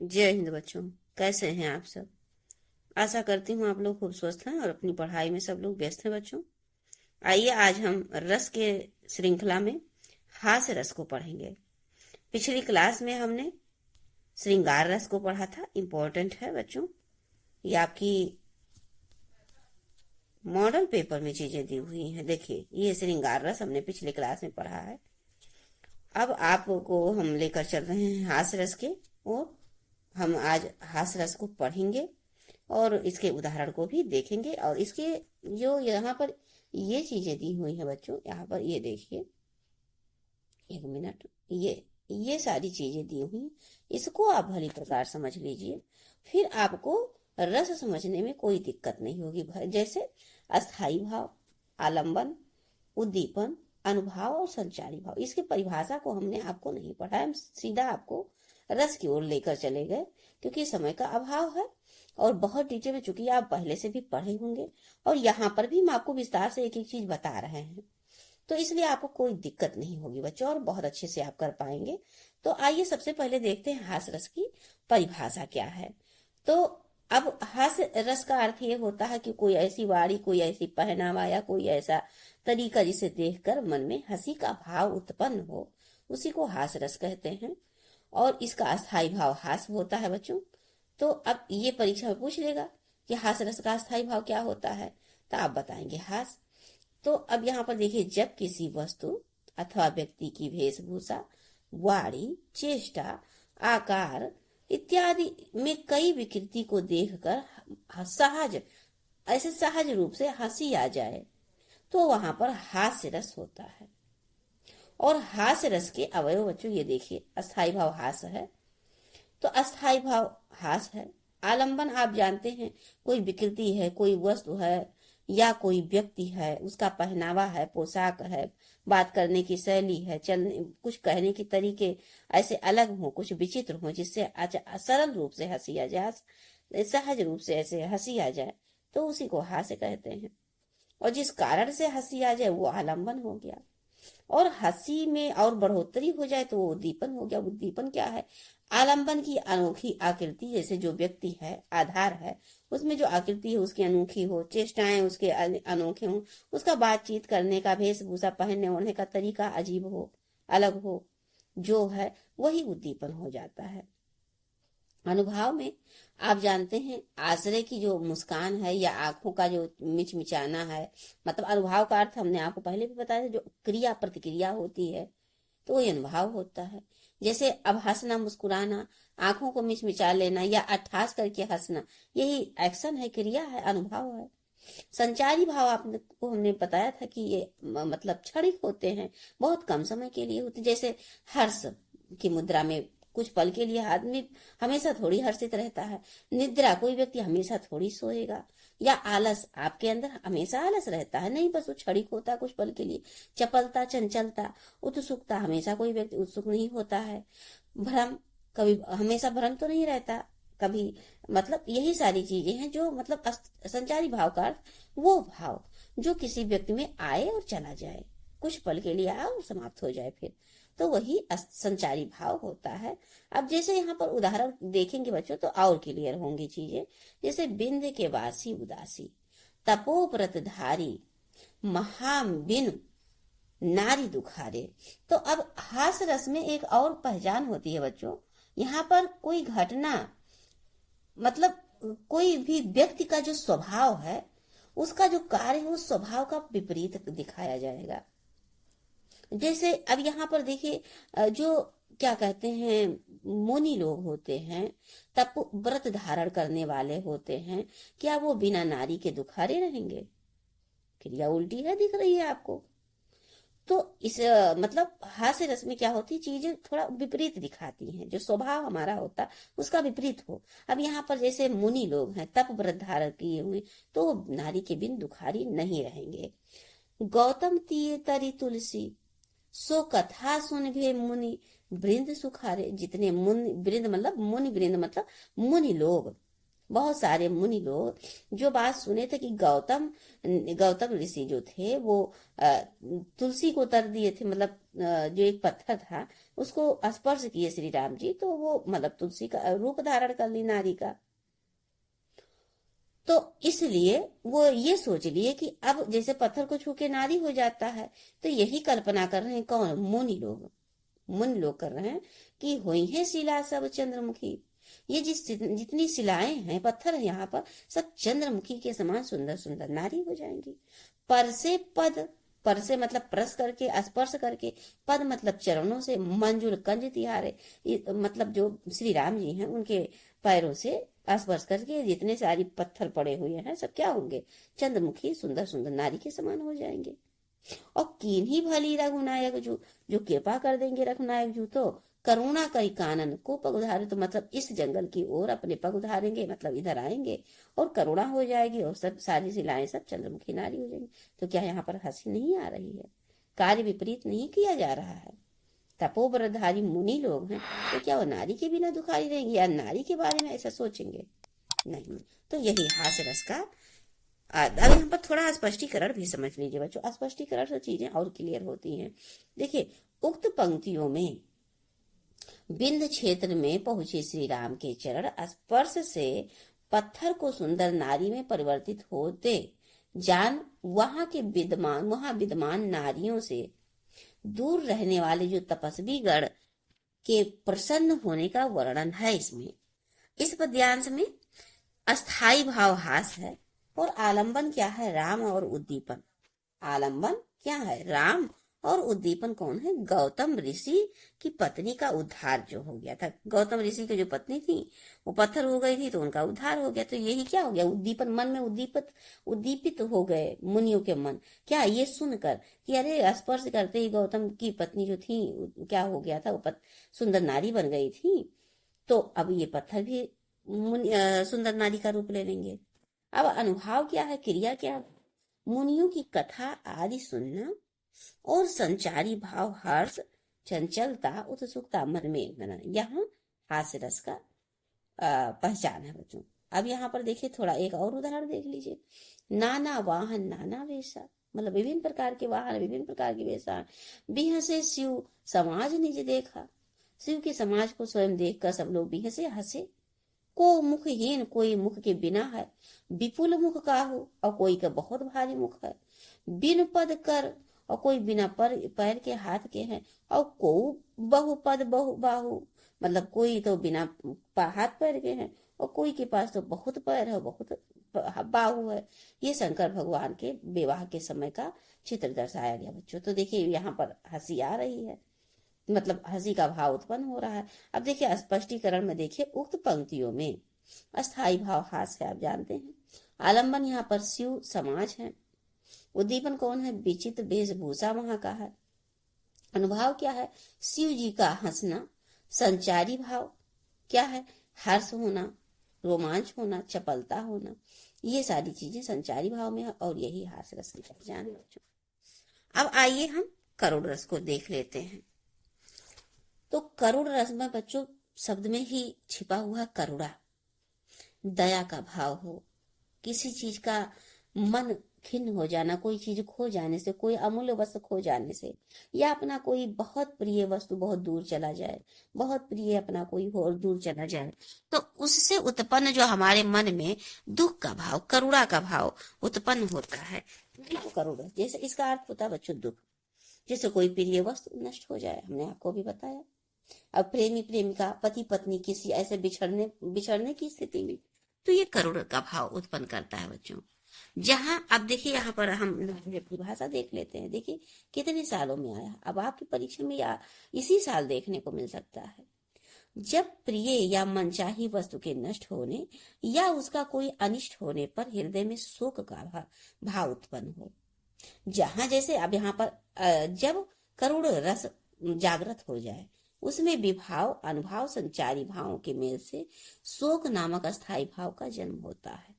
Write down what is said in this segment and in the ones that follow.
जय हिंद बच्चों। कैसे हैं आप सब? आशा करती हूँ आप लोग खूब स्वस्थ हैं और अपनी पढ़ाई में सब लोग व्यस्त हैं बच्चों। आइए आज हम रस के श्रृंखला में हास्य रस को पढ़ेंगे। पिछली क्लास में हमने श्रृंगार रस को पढ़ा था। इम्पोर्टेंट है बच्चों, ये आपकी मॉडल पेपर में चीजें दी हुई हैं। देखिए, ये श्रृंगार रस हमने पिछली क्लास में पढ़ा है। अब आपको हम लेकर चल रहे हैं हास्य रस के और हम आज हास्य रस को पढ़ेंगे और इसके उदाहरण को भी देखेंगे। और इसके जो यहाँ पर ये चीजें दी हुई हैं बच्चों, यहाँ पर ये देखिए, एक मिनट, ये सारी चीजें दी हुई, इसको आप भली प्रकार समझ लीजिए, फिर आपको रस समझने में कोई दिक्कत नहीं होगी। जैसे अस्थाई भाव, आलंबन, उद्दीपन, अनुभाव और संचारी भाव। इसकी परिभाषा को हमने आपको नहीं पढ़ा, हम सीधा आपको रस की ओर लेकर चले गए क्योंकि समय का अभाव है और बहुत डिटेल में, चूंकि आप पहले से भी पढ़े होंगे और यहाँ पर भी हम आपको विस्तार से एक एक चीज बता रहे हैं, तो इसलिए आपको कोई दिक्कत नहीं होगी बच्चों और बहुत अच्छे से आप कर पाएंगे। तो आइए सबसे पहले देखते हैं हास्य रस की परिभाषा क्या है। तो अब हास्य रस का अर्थ ये होता है कि कोई ऐसी वाणी, कोई ऐसी पहनावा या कोई ऐसा तरीका जिसे देखकर मन में हंसी का भाव उत्पन्न हो, उसी को हास्य रस कहते हैं। और इसका अस्थाई भाव हास्य होता है बच्चों। तो अब ये परीक्षा में पूछ लेगा कि हास्य रस का अस्थाई भाव क्या होता है, तो आप बताएंगे हास्य। तो अब यहाँ पर देखिए, जब किसी वस्तु अथवा व्यक्ति की वेशभूषा, वाणी, चेष्टा, आकार इत्यादि में कई विकृति को देखकर सहज रूप से हंसी आ जाए, तो वहां पर हास्य रस होता है। और हास्य रस के अवयव बच्चों ये देखिए, अस्थाई भाव हास्य है, तो अस्थाई भाव हास्य है। आलंबन आप जानते हैं, कोई विकृति है, कोई वस्तु है या कोई व्यक्ति है, उसका पहनावा है, पोशाक है, बात करने की शैली है, चलने, कुछ कहने के तरीके ऐसे अलग हो, कुछ विचित्र हो, जिससे सरल रूप से हंसी आ जाए, सहज रूप से ऐसे हंसी आ जाए, तो उसी को हास्य कहते हैं। और जिस कारण से हंसी आ जाए वो आलंबन हो गया। और हंसी में और बढ़ोतरी हो जाए तो वो उद्दीपन हो गया। उद्दीपन क्या है? आलंबन की अनोखी आकृति, जैसे जो व्यक्ति है, आधार है, उसमें जो आकृति है उसकी अनोखी हो, चेष्टाएं उसके अनोखे हो, उसका बातचीत करने का, वेशभूषा, पहनने ओढ़ने का तरीका अजीब हो, अलग हो, जो है वही उद्दीपन हो जाता है। अनुभाव में आप जानते हैं, आश्रय की जो मुस्कान है या आंखों का जो मिचमिचाना है, मतलब अनुभाव का अर्थ हमने आपको पहले भी बताया था, जो क्रिया प्रतिक्रिया होती है, तो वही अनुभाव होता है। जैसे अब हंसना, मुस्कुराना, आंखों को मिचमिचा लेना या अट्ठास करके हंसना, यही एक्शन है, क्रिया है, अनुभव है। संचारी भाव आपको हमने बताया था कि ये मतलब क्षणिक होते हैं, बहुत कम समय के लिए होते। जैसे हर्ष की मुद्रा में कुछ पल के लिए आदमी हमेशा थोड़ी हर्षित रहता है। निद्रा, कोई व्यक्ति हमेशा थोड़ी सोएगा। या आलस, आपके अंदर हमेशा आलस रहता है नहीं, बस वो क्षणिक होता है, कुछ पल के लिए। चपलता, चंचलता, उत्सुकता, हमेशा कोई व्यक्ति उत्सुक नहीं होता है। भ्रम, कभी हमेशा भ्रम तो नहीं रहता कभी, मतलब यही सारी चीजें हैं जो मतलब संचारी भाव का अर्थ वो भाव जो किसी व्यक्ति में आए और चला जाए, कुछ पल के लिए आए और समाप्त हो जाए फिर, तो वही संचारी भाव होता है। अब जैसे यहाँ पर उदाहरण देखेंगे बच्चों तो और क्लियर होंगी चीजें। जैसे बिंद के वासी उदासी, तपोव्रतधारी, महाबिन नारी दुखारे। तो अब हास्य रस में एक और पहचान होती है बच्चों, यहाँ पर कोई घटना, मतलब कोई भी व्यक्ति का जो स्वभाव है, उसका जो कार्य है, उस स्वभाव का विपरीत दिखाया जाएगा। जैसे अब यहाँ पर देखिए, जो क्या कहते हैं, मुनि लोग होते हैं, तप व्रत धारण करने वाले होते हैं, क्या वो बिना नारी के दुखारे रहेंगे? क्रिया उल्टी है, दिख रही है आपको। तो इस मतलब हास्य रस में क्या होती है, चीजें थोड़ा विपरीत दिखाती हैं, जो स्वभाव हमारा होता है उसका विपरीत हो। अब यहाँ पर जैसे मुनि लोग हैं, तप व्रत धारण किए हुए, तो नारी के बिन दुखारी नहीं रहेंगे। गौतम तीय तरी तुलसी, सो कथा सुन भी मुनि वृंद सुखारे। जितने मुनि वृंद, मतलब मुनि वृंद मतलब मुनि लोग, बहुत सारे मुनि लोग जो बात सुने थे कि गौतम गौतम ऋषि जो थे वो तुलसी को तर दिए थे, मतलब जो एक पत्थर था उसको स्पर्श किए श्री राम जी, तो वो मतलब तुलसी का रूप धारण कर ली नारी का। तो इसलिए वो ये सोच लिए कि अब जैसे पत्थर को छू के नारी हो जाता है, तो यही कल्पना कर रहे हैं कौन, मुनि लोग कर रहे हैं कि हुई है शिला सब चंद्रमुखी। ये जितनी शिलाएं हैं, पत्थर है यहाँ पर, सब चंद्रमुखी के समान सुंदर सुंदर नारी हो जाएंगी। पर से पद, पर से मतलब प्रस करके, स्पर्श करके, पद मतलब चरणों से, मंजुल कंज तिहारे, मतलब जो श्री राम जी हैं उनके पैरों से स्पर्श करके जितने सारी पत्थर पड़े हुए हैं सब क्या होंगे, चंद्रमुखी सुंदर सुंदर नारी के समान हो जाएंगे। और कीन्ही भली रघुनायक जू, जो कृपा कर देंगे रघुनायक जू, तो करुणा करी कानन को पग उधारे, तो मतलब इस जंगल की ओर अपने पग उधारेंगे, मतलब इधर आएंगे और करुणा हो जाएगी और सब सारी शिलाएं सब चंद्रमुखी नारी हो जाएंगी। तो क्या यहाँ पर हंसी नहीं आ रही है, कार्य विपरीत नहीं किया जा रहा है। तपोवरधारी मुनि लोग हैं तो क्या वो नारी के बिना दुखारी रहेंगे या नारी के बारे में ऐसा सोचेंगे, नहीं। तो यही हास्य रस का अब यहाँ पर थोड़ा स्पष्टीकरण भी समझ लीजिए बच्चों, स्पष्टीकरण से चीजें और क्लियर होती हैं। देखिए, उक्त पंक्तियों में बिंद क्षेत्र में पहुंचे श्री राम के चरण स्पर्श से पत्थर को सुंदर नारी में परिवर्तित होते जान वहां विद्यमान नारियों से दूर रहने वाले जो तपस्वी गण के प्रसन्न होने का वर्णन है इसमें। इस पद्यांश में अस्थाई भाव हास है और आलंबन क्या है, राम और उद्दीपन। आलंबन क्या है, राम, और उद्दीपन कौन है, गौतम ऋषि की पत्नी का उद्धार जो हो गया था। गौतम ऋषि की जो पत्नी थी वो पत्थर हो गई थी तो उनका उद्धार हो गया। तो यही क्या हो गया, उद्दीपन, मन में उद्दीपित हो गए मुनियों के मन, क्या ये सुनकर कि अरे स्पर्श करते ही गौतम की पत्नी जो थी क्या हो गया था, वो सुंदर नारी बन गई थी। तो अब ये पत्थर भी सुंदर नारी का रूप ले लेंगे। अब अनुभाव क्या है, क्रिया क्या है, मुनियों की कथा आदि सुनना और संचारी भाव, हर्ष, चंचलता, उत्सुकता मन में बना, यहाँ हास्य रस का पहचान है बच्चों। अब यहाँ पर देखिए थोड़ा एक और उदाहरण देख लीजिए। नाना वाहन नाना वेशा, मतलब विभिन्न प्रकार के वाहन, विभिन्न प्रकार की वेशा। बिहसे शिव समाज निज देखा, शिव के समाज को स्वयं देखकर सब लोग बिहसे हंसे। को मुखहीन, कोई मुख के बिना है, विपुल मुख का हो और कोई का बहुत भारी मुख है। बिन पद कर, और कोई बिना पैर के हाथ के हैं। और को बहुपद बहु बाहु, मतलब कोई तो बिना हाथ पैर के हैं और कोई के पास तो बहुत पैर है, बहुत बाहु है। ये शंकर भगवान के विवाह के समय का चित्र दर्शाया गया बच्चों। तो देखिए यहाँ पर हंसी आ रही है, मतलब हंसी का भाव उत्पन्न हो रहा है। अब देखिए स्पष्टीकरण में देखिए, उक्त पंक्तियों में अस्थाई भाव हास्य है, आप जानते हैं। आलंबन यहाँ पर शिव समाज है। उद्दीपन कौन है, विचित्र वेशभूषा वहां का है। अनुभाव क्या है, शिव जी का हंसना। संचारी भाव क्या है, हर्ष होना, रोमांच होना, चपलता होना, ये सारी चीजें संचारी भाव में है और यही हास्य रस की पहचान है बच्चों। अब आइए हम करुण रस को देख लेते हैं। तो करुण रस में बच्चों शब्द में ही छिपा हुआ करुणा, दया का भाव हो, किसी चीज का मन खिन्न हो जाना, कोई चीज खो जाने से, कोई अमूल्य वस्तु खो जाने से, या अपना कोई बहुत प्रिय वस्तु बहुत दूर चला जाए, बहुत प्रिय अपना कोई और दूर चला जाए, तो उससे उत्पन्न जो हमारे मन में दुख का भाव, करुणा का भाव उत्पन्न होता है, तो करुणा। जैसे इसका अर्थ होता है बच्चों दुख। जैसे कोई प्रिय वस्तु नष्ट हो जाए, हमने आपको भी बताया। अब प्रेमी प्रेमिका, पति पत्नी किसी ऐसे बिछड़ने की स्थिति में, तो ये करुणा का भाव उत्पन्न करता है बच्चों। जहां अब देखिए यहाँ पर हम परिभाषा देख लेते हैं। देखिए कितने सालों में आया, अब आपकी परीक्षा में या इसी साल देखने को मिल सकता है। जब प्रिय या मनचाही वस्तु के नष्ट होने या उसका कोई अनिष्ट होने पर हृदय में शोक का भाव उत्पन्न हो। जहां जैसे अब यहाँ पर जब करुण रस जागृत हो जाए, उसमें विभाव, अनुभाव, संचारी भावों के मेल से शोक नामक अस्थायी भाव का जन्म होता है।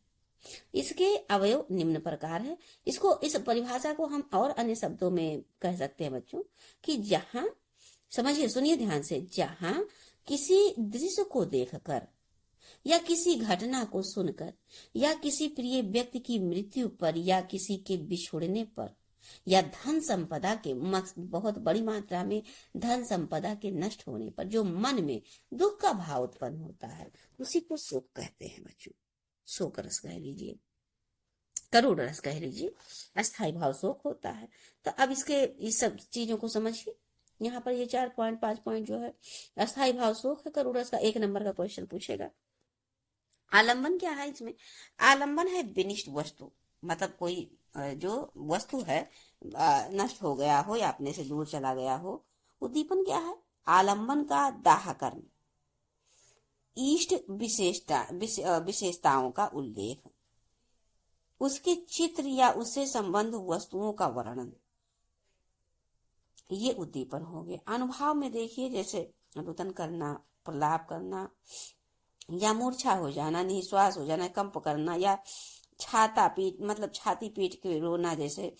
इसके अवयव निम्न प्रकार है। इसको, इस परिभाषा को हम और अन्य शब्दों में कह सकते हैं बच्चों कि जहां, समझिए सुनिए ध्यान से, जहां किसी दृश्य को देखकर या किसी घटना को सुनकर, या किसी प्रिय व्यक्ति की मृत्यु पर, या किसी के बिछुड़ने पर, या धन संपदा के बहुत बड़ी मात्रा में धन संपदा के नष्ट होने पर जो मन में दुख का भाव उत्पन्न होता है, उसी को शोक कहते हैं बच्चों। शोक रस कह लीजिए, करुण रस कह लीजिए, अस्थाई भाव शोक होता है। तो अब इसके इस सब चीजों को समझिए। यहाँ पर ये 4 पॉइंट 5 पॉइंट जो है, अस्थाई भाव शोक है, करुण रस का 1 नंबर का क्वेश्चन पूछेगा। आलंबन क्या है इसमें? आलंबन है विनिष्ट वस्तु, मतलब कोई जो वस्तु है नष्ट हो गया हो या अपने से दूर चला गया हो। उद्दीपन क्या है? आलंबन का दाह कर्म, इष्ट विशेषताओं का उल्लेख, उसके चित्र या उससे संबंध वस्तुओं का वर्णन, ये उद्दीपन हो गए। अनुभव में देखिए, जैसे रुदन करना, प्रलाप करना, या मूर्छा हो जाना, निश्वास हो जाना, कंप करना, या छाती पीट के रोना, जैसे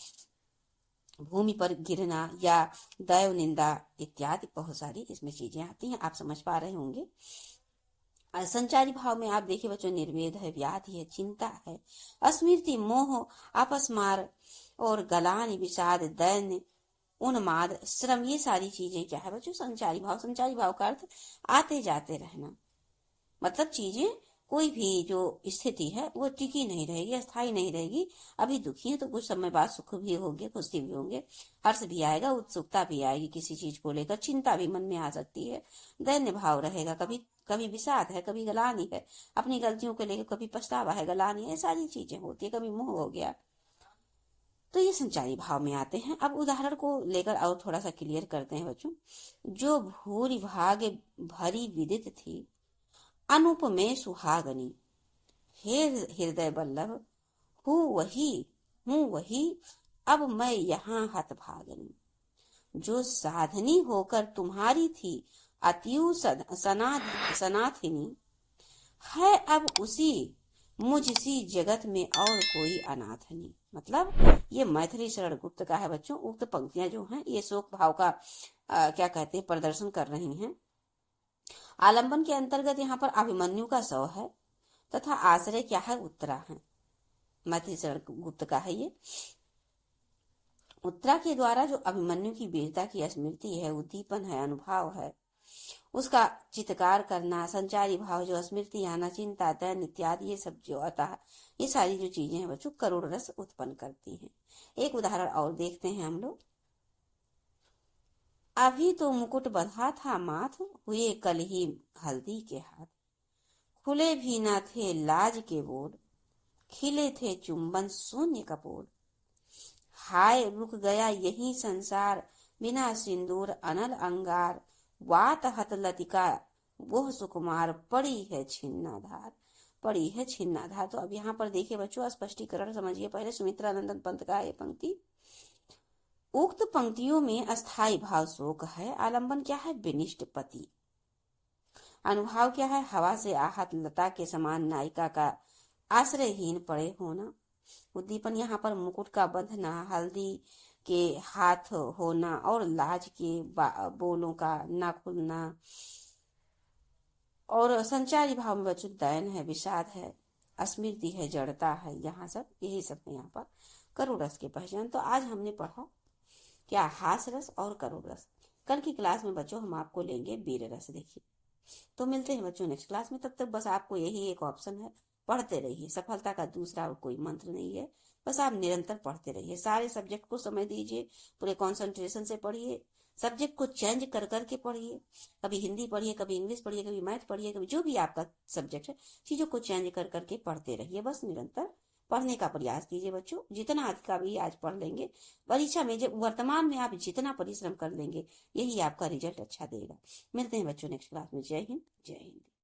भूमि पर गिरना, या दैव निंदा इत्यादि बहुत सारी इसमें चीजें आती हैं। आप समझ पा रहे होंगे। संचारी भाव में आप देखिए बच्चों, निर्वेद है, व्याधि है, चिंता है, अस्मृति, मोह, अपस्मार और गलान, विषाद, दैन्य, उन्माद, श्रम, ये सारी चीजें क्या है बच्चों? संचारी भाव। संचारी भाव का अर्थ आते जाते रहना, मतलब चीजें, कोई भी जो स्थिति है वो टिकी नहीं रहेगी, अस्थायी नहीं रहेगी। अभी दुखी है तो कुछ समय बाद सुख भी होंगे, खुशी भी होंगे, हर्ष भी आएगा, उत्सुकता भी आएगी किसी चीज को लेकर, चिंता भी मन में आ सकती है, दैन्य भाव रहेगा, कभी कभी विषाद है, कभी गलानी है, अपनी गलतियों को लेकर कभी पछतावा है, गलानी है, सारी चीजें होती है, कभी मोह हो गया। तो ये संचारी भाव में आते हैं। अब उदाहरण को लेकर और थोड़ा सा क्लियर करते हैं बच्चों। जो भूरि भाग भरी विदित थी, अनूप में सुहागनी, हे हृदय बल्लभ, हूँ वही, अब मैं यहाँ हतभागनी। जो साधनी होकर तुम्हारी थी, अतियु सनाथिनी, है अब उसी मुझसी जगत में और कोई अनाथनी। मतलब ये मैथिली शरण गुप्त का है बच्चों। उक्त पंक्तियां जो हैं ये शोक भाव का क्या कहते हैं, प्रदर्शन कर रही हैं। आलंबन के अंतर्गत यहाँ पर अभिमन्यु का सौ है, तथा आश्रय क्या है? उत्तरा है। मैथिली शरण गुप्त का है ये। उत्तरा के द्वारा जो अभिमन्यु की वीरता की स्मृति है, उद्दीपन है, अनुभव है, उसका चित्कार करना, संचारी भाव जो स्मृति आना, चिंता, दैन इत्यादि, ये सब जो आता है, ये सारी जो चीजें हैं बच्चों करुण रस उत्पन्न करती हैं। एक उदाहरण और देखते हैं हम लोग। अभी तो मुकुट बंधा था माथ, हुए कल ही हल्दी के हाथ, खुले भी न थे लाज के बोल, खिले थे चुंबन शून्य कपोल, हाय रुक गया यही संसार, बिना सिंदूर अनल अंगार, वात हत लतिका वह सुकुमार, पड़ी है छिन्नाधार, पड़ी है छिन्नाधार। तो अब यहाँ पर देखिए बच्चों, स्पष्टीकरण समझिए पहले सुमित्रानंदन पंत का ये पंक्ति। उक्त पंक्तियों में अस्थाई भाव शोक है, आलंबन क्या है? विनिष्ट पति, अनुभव क्या है? हवा से आहत लता के समान नायिका का आश्रयहीन पड़े होना। उद्दीपन यहाँ पर मुकुट का बंधना, हल्दी के हाथ होना, और लाज के बोलों का ना खुलना। और संचारी भाव में बच्चों दैन है, विषाद है, अस्मृति है, जड़ता है, यहाँ सब यही सब है यहाँ पर करुण रस की पहचान। तो आज हमने पढ़ा क्या? हास रस और करुण रस। कल की क्लास में बच्चों हम आपको लेंगे वीर रस। देखिए, तो मिलते हैं बच्चों नेक्स्ट क्लास में। तब तक बस आपको यही एक ऑप्शन है, पढ़ते रहिए। सफलता का दूसरा और कोई मंत्र नहीं है, बस आप निरंतर पढ़ते रहिए। सारे सब्जेक्ट को समय दीजिए, पूरे कंसंट्रेशन से पढ़िए, सब्जेक्ट को चेंज कर करके पढ़िए। कभी हिंदी पढ़िए, कभी इंग्लिश पढ़िए, कभी मैथ पढ़िए, कभी जो भी आपका सब्जेक्ट है, चीजों को चेंज कर करके पढ़ते रहिए। बस निरंतर पढ़ने का प्रयास कीजिए बच्चों। जितना आज का भी आज पढ़ लेंगे, परीक्षा में जब वर्तमान में आप जितना परिश्रम कर लेंगे, यही आपका रिजल्ट अच्छा देगा। मिलते हैं बच्चों नेक्स्ट क्लास में। जय हिंद, जय हिंद।